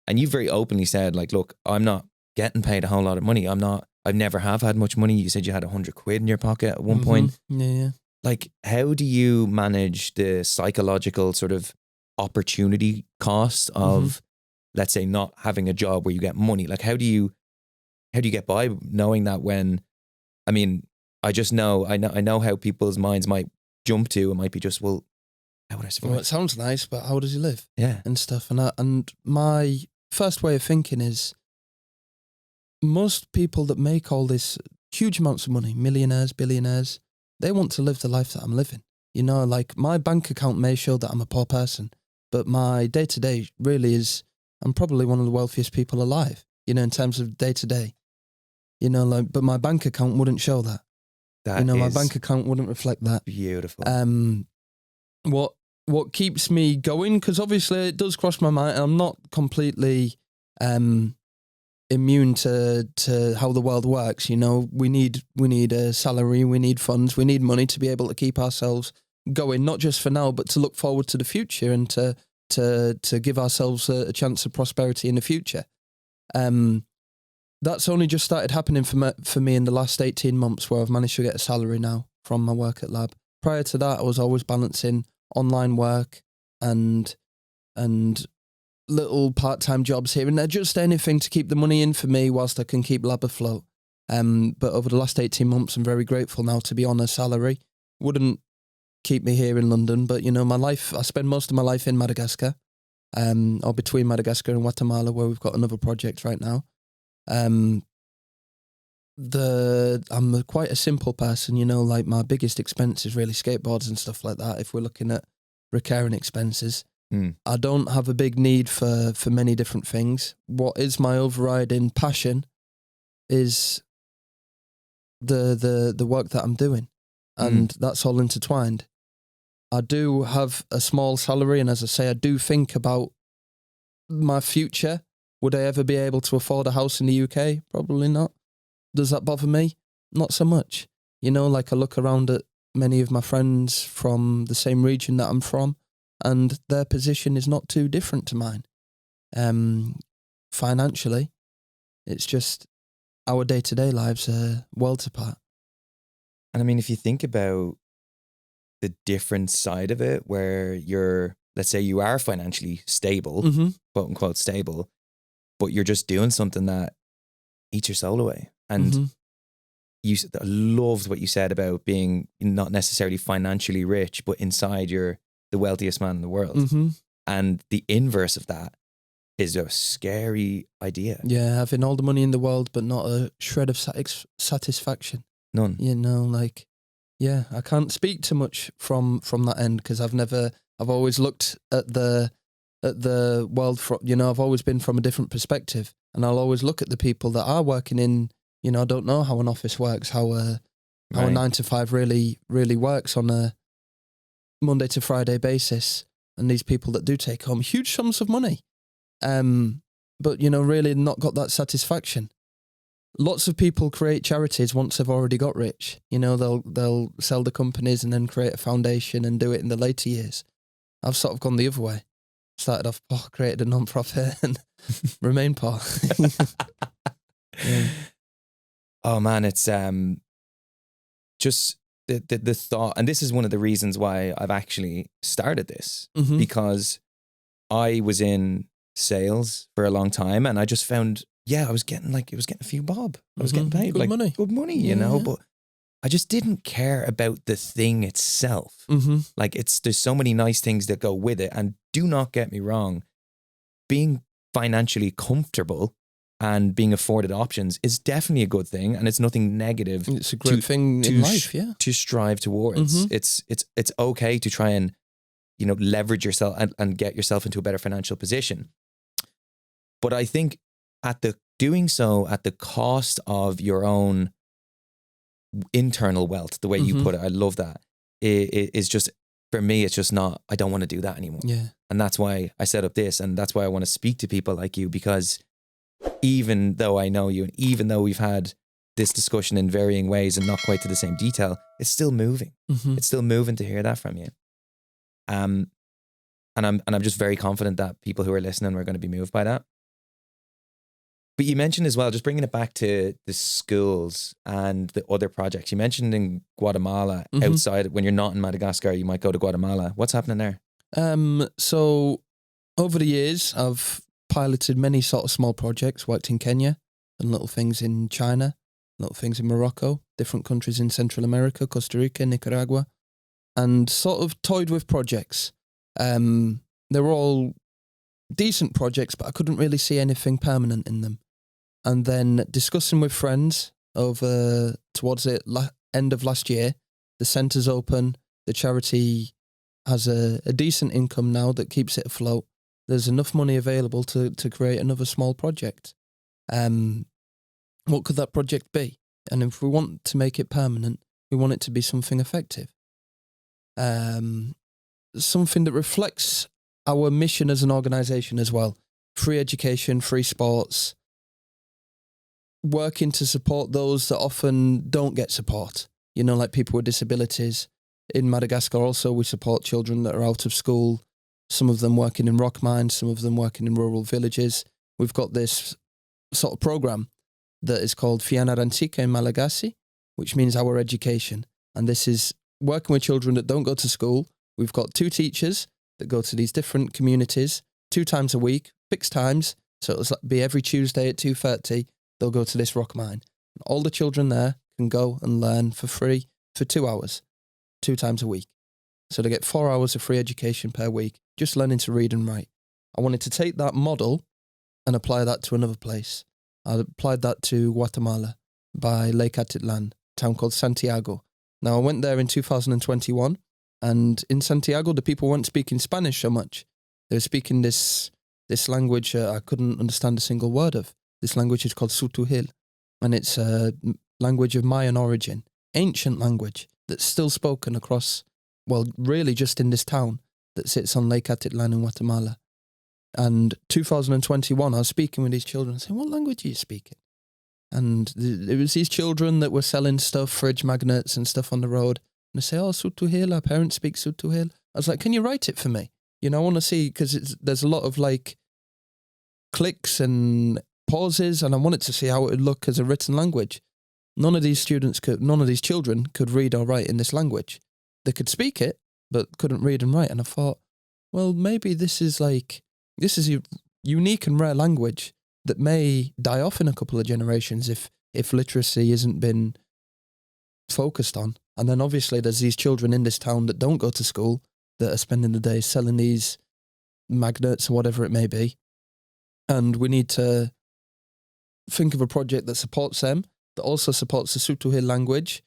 And you very openly said, like, look, I'm not getting paid a whole lot of money. I've never have had much money. You said you had 100 quid in your pocket at one point. Yeah. Like, how do you manage the psychological sort of opportunity cost of, let's say, not having a job where you get money? Like, how do you get by knowing that when, I mean, I know how people's minds might jump to. It might be just, well, how would I survive? Well, it sounds nice, but how does he live? Yeah. And stuff. And my first way of thinking is, most people that make all this huge amounts of money, millionaires, billionaires, they want to live the life that I'm living. You know, like, my bank account may show that I'm a poor person, but my day-to-day really is, I'm probably one of the wealthiest people alive, you know, in terms of day-to-day. You know, like, but my bank account wouldn't show that. My bank account wouldn't reflect that. Beautiful. What keeps me going, because obviously it does cross my mind, I'm not completely immune to how the world works. You know, we need a salary, we need funds, we need money to be able to keep ourselves going, not just for now, but to look forward to the future and to give ourselves a chance of prosperity in the future. That's only just started happening for me in the last 18 months, where I've managed to get a salary now from my work at lab. Prior to that, I was always balancing online work and little part-time jobs here and there, just anything to keep the money in for me whilst I can keep lab afloat. But over the last 18 months, I'm very grateful now to be on a salary. Wouldn't keep me here in London, but, you know, I spend most of my life in Madagascar, or between Madagascar and Guatemala, where we've got another project right now. I'm quite a simple person, you know, like, my biggest expense is really skateboards and stuff like that, if we're looking at recurring expenses. I don't have a big need for many different things. What is my overriding passion is the work that I'm doing, and that's all intertwined. I do have a small salary, and as I say, I do think about my future. Would I ever be able to afford a house in the UK? Probably not. Does that bother me? Not so much. You know, like, I look around at many of my friends from the same region that I'm from, and their position is not too different to mine. Financially, it's just our day-to-day lives are worlds apart. And I mean, if you think about the different side of it, where let's say you are financially stable, quote unquote stable, but you're just doing something that eats your soul away. And I loved what you said about being not necessarily financially rich, but inside you're the wealthiest man in the world. And the inverse of that is a scary idea. Yeah, having all the money in the world, but not a shred of satisfaction. None. You know, like, yeah, I can't speak too much from that end, because I've always looked at the world from, you know, I've always been from a different perspective, and I'll always look at the people that are working in, you know, I don't know how an office works, how a 9 to 5 really works on a Monday to Friday basis, and these people that do take home huge sums of money, but, you know, really not got that satisfaction. Lots of people create charities once they've already got rich. You know, they'll sell the companies and then create a foundation and do it in the later years. I've sort of gone the other way. Started off poor, created a non-profit, and remain poor. Yeah. Oh man, it's just the thought, and this is one of the reasons why I've actually started this, because I was in sales for a long time, and I just found, I was getting a few bob. I was getting paid good money, you know, but I just didn't care about the thing itself. Like, there's so many nice things that go with it, and do not get me wrong, being financially comfortable and being afforded options is definitely a good thing, and it's nothing negative. It's a great thing in life, to strive towards. Mm-hmm. It's okay to try and, you know, leverage yourself and get yourself into a better financial position. But I think doing so at the cost of your own internal wealth, the way you put it, I love that. It is just, for me, it's just not, I don't want to do that anymore. Yeah. And that's why I set up this, and that's why I want to speak to people like you, because even though I know you, and even though we've had this discussion in varying ways and not quite to the same detail, it's still moving. Mm-hmm. It's still moving to hear that from you. And I'm just very confident that people who are listening are going to be moved by that. But you mentioned as well, just bringing it back to the schools and the other projects. You mentioned in Guatemala, outside, when you're not in Madagascar, you might go to Guatemala. What's happening there? So over the years, I've piloted many sort of small projects, worked in Kenya and little things in China, little things in Morocco, different countries in Central America, Costa Rica, Nicaragua, and sort of toyed with projects. They were all decent projects, but I couldn't really see anything permanent in them. And then discussing with friends over towards the end of last year, the centre's open, the charity has a decent income now that keeps it afloat. There's enough money available to create another small project. What could that project be? And if we want to make it permanent, we want it to be something effective. Something that reflects our mission as an organisation as well. Free education, free sports, working to support those that often don't get support. You know, like people with disabilities. In Madagascar also, we support children that are out of school, some of them working in rock mines, some of them working in rural villages. We've got this sort of program that is called Fianaransika in Malagasy, which means our education. And this is working with children that don't go to school. We've got 2 teachers that go to these different communities 2 times a week, fixed times. So it'll be every Tuesday at 2:30, they'll go to this rock mine. All the children there can go and learn for free for 2 hours, 2 times a week. So they get 4 hours of free education per week, just learning to read and write. I wanted to take that model and apply that to another place. I applied that to Guatemala by Lake Atitlan, a town called Santiago. Now, I went there in 2021, and in Santiago, the people weren't speaking Spanish so much. They were speaking this language I couldn't understand a single word of. This language is called Sutuhil, and it's a language of Mayan origin, ancient language that's still spoken across, well, really just in this town that sits on Lake Atitlan in Guatemala. And 2021, I was speaking with these children, saying, what language are you speaking? And it was these children that were selling stuff, fridge magnets and stuff on the road. And they say, oh, Sutuhil, our parents speak Sutuhil. I was like, can you write it for me? You know, I want to see, because there's a lot of like clicks and pauses, and I wanted to see how it would look as a written language. None of these children could read or write in this language. They could speak it, but couldn't read and write. And I thought, well, maybe this is a unique and rare language that may die off in a couple of generations if literacy isn't been focused on. And then obviously there's these children in this town that don't go to school, that are spending the day selling these magnets or whatever it may be. And we need to think of a project that supports them, that also supports the Sutuhil language,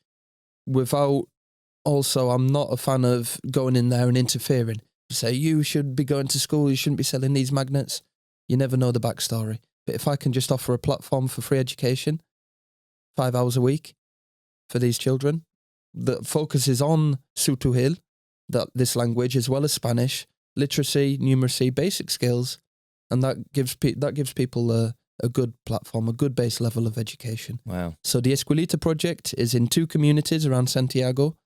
without also, I'm not a fan of going in there and interfering. Say, you should be going to school, you shouldn't be selling these magnets. You never know the backstory. But if I can just offer a platform for free education, 5 hours a week for these children, that focuses on Sutuhil, this language, as well as Spanish, literacy, numeracy, basic skills, and that gives people a good platform, a good base level of education. Wow. So the Escuelita project is in 2 communities around Santiago.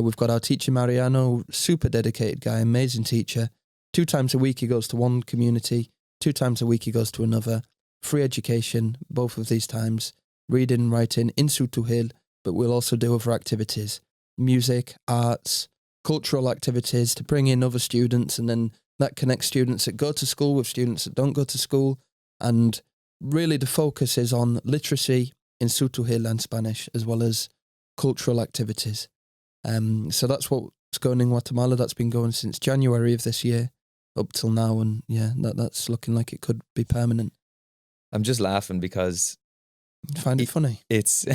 We've got our teacher, Mariano, super dedicated guy, amazing teacher. 2 times a week he goes to one community, 2 times a week he goes to another. Free education, both of these times. Reading, writing in Sutuhil, but we'll also do other activities. Music, arts, cultural activities to bring in other students, and then that connects students that go to school with students that don't go to school. And really the focus is on literacy in Sutuhil and Spanish, as well as cultural activities. So that's what's going in Guatemala. That's been going since January of this year up till now. And yeah, that's looking like it could be permanent. I'm just laughing because You find it funny. it's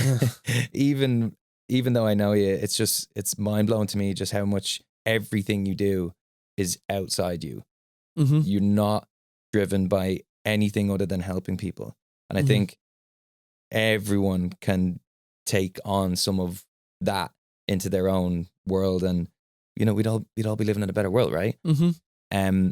even though I know you, it's mind blowing to me just how much everything you do is outside you. Mm-hmm. You're not driven by anything other than helping people. And I Mhm. think everyone can take on some of that into their own world, and we'd all be living in a better world, right? Mm-hmm.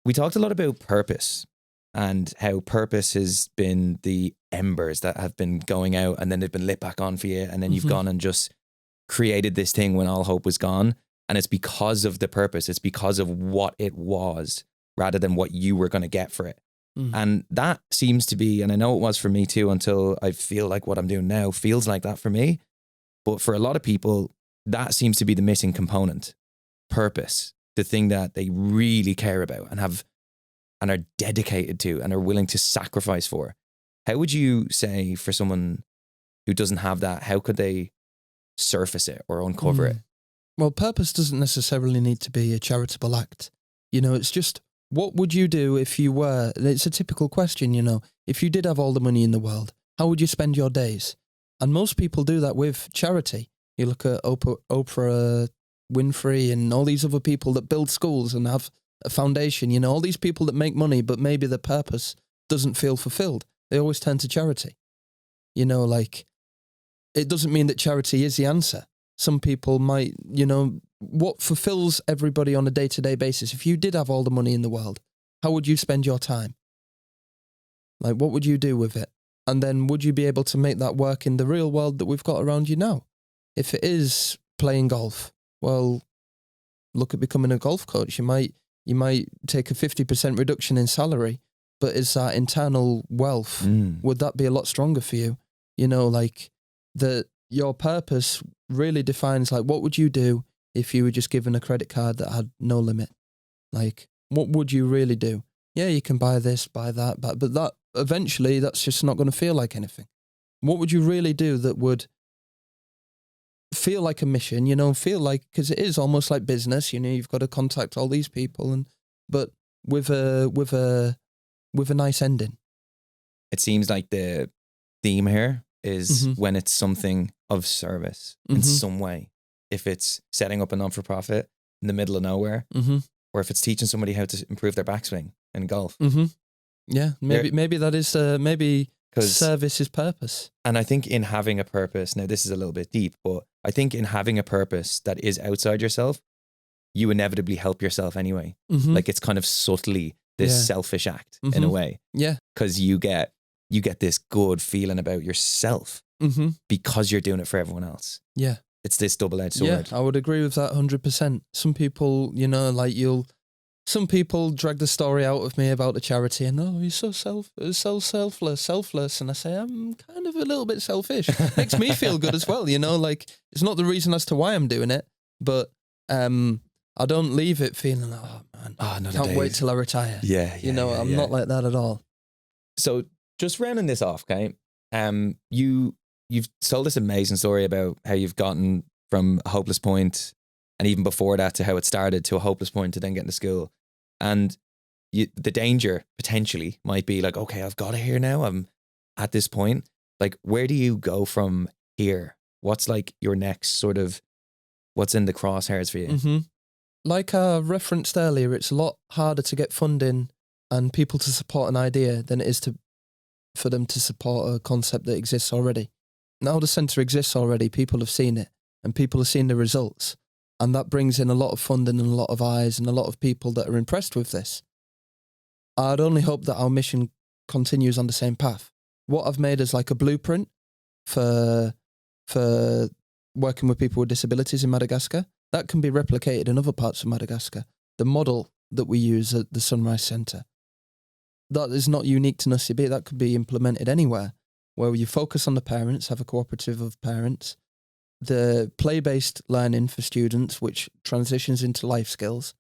We talked a lot about purpose and how purpose has been the embers that have been going out and then they've been lit back on for you, and then you've Mhm. gone and just created this thing when all hope was gone. And it's because of the purpose. It's because of what it was rather than what you were going to get for it. Mm. And that seems to be, and I know it was for me too, until I feel like what I'm doing now feels like that for me. But for a lot of people, that seems to be the missing component. Purpose, the thing that they really care about and have and are dedicated to and are willing to sacrifice for. How would you say for someone who doesn't have that, how could they surface it or uncover it? Well, purpose doesn't necessarily need to be a charitable act. It's just, what would you do if you were, it's a typical question, if you did have all the money in the world, how would you spend your days? And most people do that with charity. You look at Oprah Winfrey and all these other people that build schools and have a foundation, all these people that make money, but maybe the purpose doesn't feel fulfilled. They always turn to charity. It doesn't mean that charity is the answer. Some people might, what fulfills everybody on a day-to-day basis? If you did have all the money in the world, how would you spend your time? Like, what would you do with it? And then would you be able to make that work in the real world that we've got around you now? If it is playing golf, well, look at becoming a golf coach. You might take a 50% reduction in salary, but is that internal wealth, would that be a lot stronger for you? Your purpose really defines, like, what would you do if you were just given a credit card that had no limit? Like, what would you really do? Yeah, you can buy this, buy that, but that eventually that's just not going to feel like anything. What would you really do that would feel like a mission, feel like, because it is almost like business, you've got to contact all these people, but with a nice ending. It seems like the theme here is Mhm. when it's something of service in Mhm. some way. If it's setting up a non-for-profit in the middle of nowhere, or if it's teaching somebody how to improve their backswing in golf. Yeah, maybe that is maybe 'Cause- service is purpose. And I think in having a purpose, now this is a little bit deep, but I think in having a purpose that is outside yourself, you inevitably help yourself anyway. Like, it's kind of subtly this selfish act in a way. Yeah. Because you get this good feeling about yourself because you're doing it for everyone else. Yeah. It's this double-edged sword. Yeah, I would agree with that 100%. Some people, some people drag the story out of me about the charity and, oh, he's so selfless. And I say, I'm kind of a little bit selfish. Makes me feel good as well, it's not the reason as to why I'm doing it, but I don't leave it feeling like, oh man, can't wait till I retire. Yeah. I'm not like that at all. So just rounding this off, okay? You've told this amazing story about how you've gotten from a hopeless point, and even before that to how it started to a hopeless point to then getting to school. And the danger potentially might be like, okay, I've got it here now. I'm at this point. Like, where do you go from here? What's like your next sort of, what's in the crosshairs for you? Like I referenced earlier, it's a lot harder to get funding and people to support an idea than it is for them to support a concept that exists already. Now the centre exists already, people have seen it, and people have seen the results. And that brings in a lot of funding and a lot of eyes and a lot of people that are impressed with this. I'd only hope that our mission continues on the same path. What I've made is like a blueprint for working with people with disabilities in Madagascar. That can be replicated in other parts of Madagascar. The model that we use at the Sunrise Centre, that is not unique to Nussey Beat. That could be implemented anywhere, where you focus on the parents, have a cooperative of parents, the play-based learning for students, which transitions into life skills,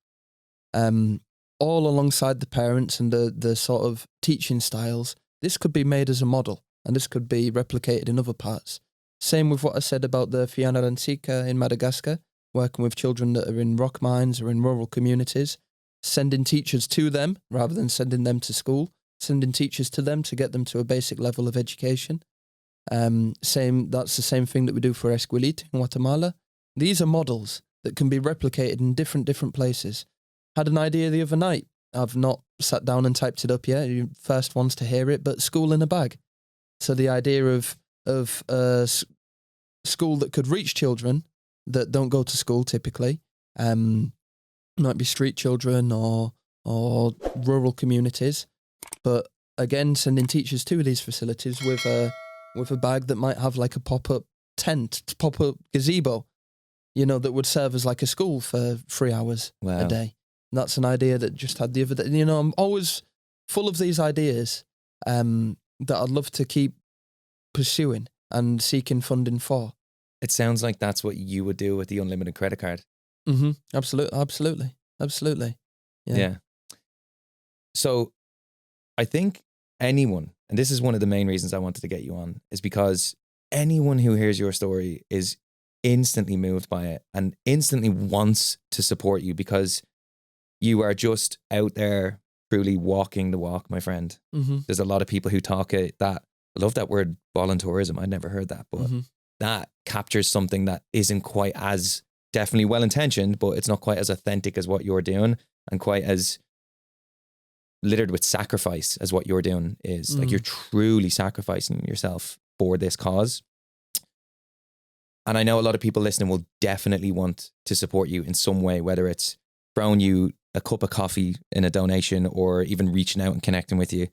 all alongside the parents and the sort of teaching styles. This could be made as a model, and this could be replicated in other parts. Same with what I said about the Fianna Ransika in Madagascar, working with children that are in rock mines or in rural communities, sending teachers to them rather than sending them to school, sending teachers to them to get them to a basic level of education. That's the same thing that we do for Escuelita in Guatemala. These are models that can be replicated in different places. Had an idea the other night. I've not sat down and typed it up yet. You're first ones to hear it, but school in a bag. So the idea of school that could reach children that don't go to school typically, might be street children or rural communities, but again, sending teachers to these facilities with a bag that might have like a pop-up tent, pop-up gazebo, that would serve as like a school for 3 hours a day. And that's an idea that just had the other day. I'm always full of these ideas that I'd love to keep pursuing and seeking funding for. It sounds like that's what you would do with the unlimited credit card. Mm-hmm. Absolutely. Yeah. So I think anyone, and this is one of the main reasons I wanted to get you on, is because anyone who hears your story is instantly moved by it and instantly wants to support you because you are just out there truly walking the walk, my friend. Mm-hmm. There's a lot of people who talk that. I love that word volunteerism. I'd never heard that, but that captures something that isn't quite as definitely well-intentioned, but it's not quite as authentic as what you're doing and quite as littered with sacrifice as what you're doing is. Like, you're truly sacrificing yourself for this cause. And I know a lot of people listening will definitely want to support you in some way, whether it's throwing you a cup of coffee in a donation or even reaching out and connecting with you.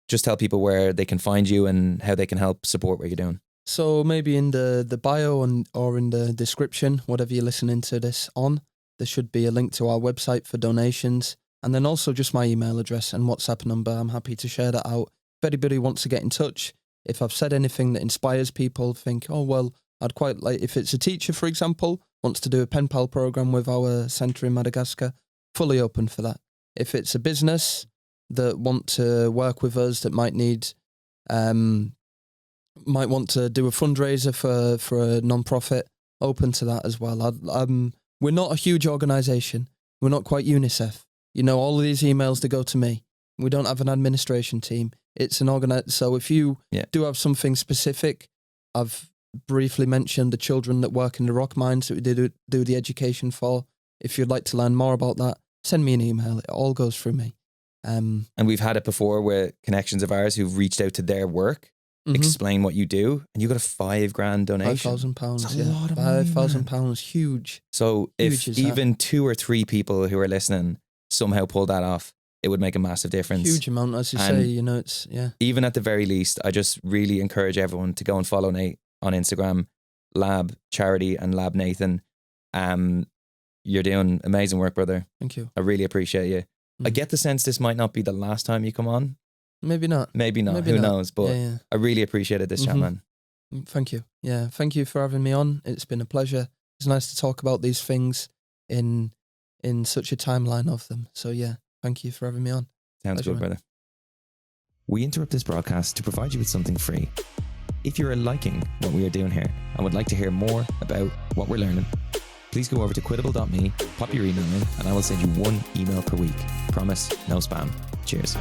Just tell people where they can find you and how they can help support what you're doing. So maybe in the bio or in the description, whatever you're listening to this on, there should be a link to our website for donations. And then also just my email address and WhatsApp number. I'm happy to share that out. If anybody wants to get in touch, if I've said anything that inspires people, think, oh, well, I'd quite like, if it's a teacher, for example, wants to do a pen pal program with our centre in Madagascar, fully open for that. If it's a business that want to work with us, that might need, might want to do a fundraiser for a non-profit, open to that as well. We're not a huge organisation. We're not quite UNICEF. All of these emails, they go to me. We don't have an administration team. It's an so if you do have something specific, I've briefly mentioned the children that work in the rock mines that we do the education for. If you'd like to learn more about that, send me an email. It all goes through me. And we've had it before with connections of ours who've reached out to their work, explain what you do, and you got a $5,000 donation. £5,000. That's a lot of money. £5,000, huge. So if even 2 or 3 people who are listening somehow pull that off, it would make a massive difference. Huge amount, as you say. It's Even at the very least, I just really encourage everyone to go and follow Nate on Instagram, Lab Charity and Lab Nathan. You're doing amazing work, brother. Thank you. I really appreciate you. I get the sense this might not be the last time you come on. Maybe not. Who knows? But I really appreciated this chat, man. Thank you. Yeah, thank you for having me on. It's been a pleasure. It's nice to talk about these things in such a timeline of them. So yeah, thank you for having me on. Sounds good, brother. We interrupt this broadcast to provide you with something free. If you're liking what we are doing here and would like to hear more about what we're learning, please go over to quittable.me, pop your email in, and I will send you 1 email per week. Promise, no spam. Cheers.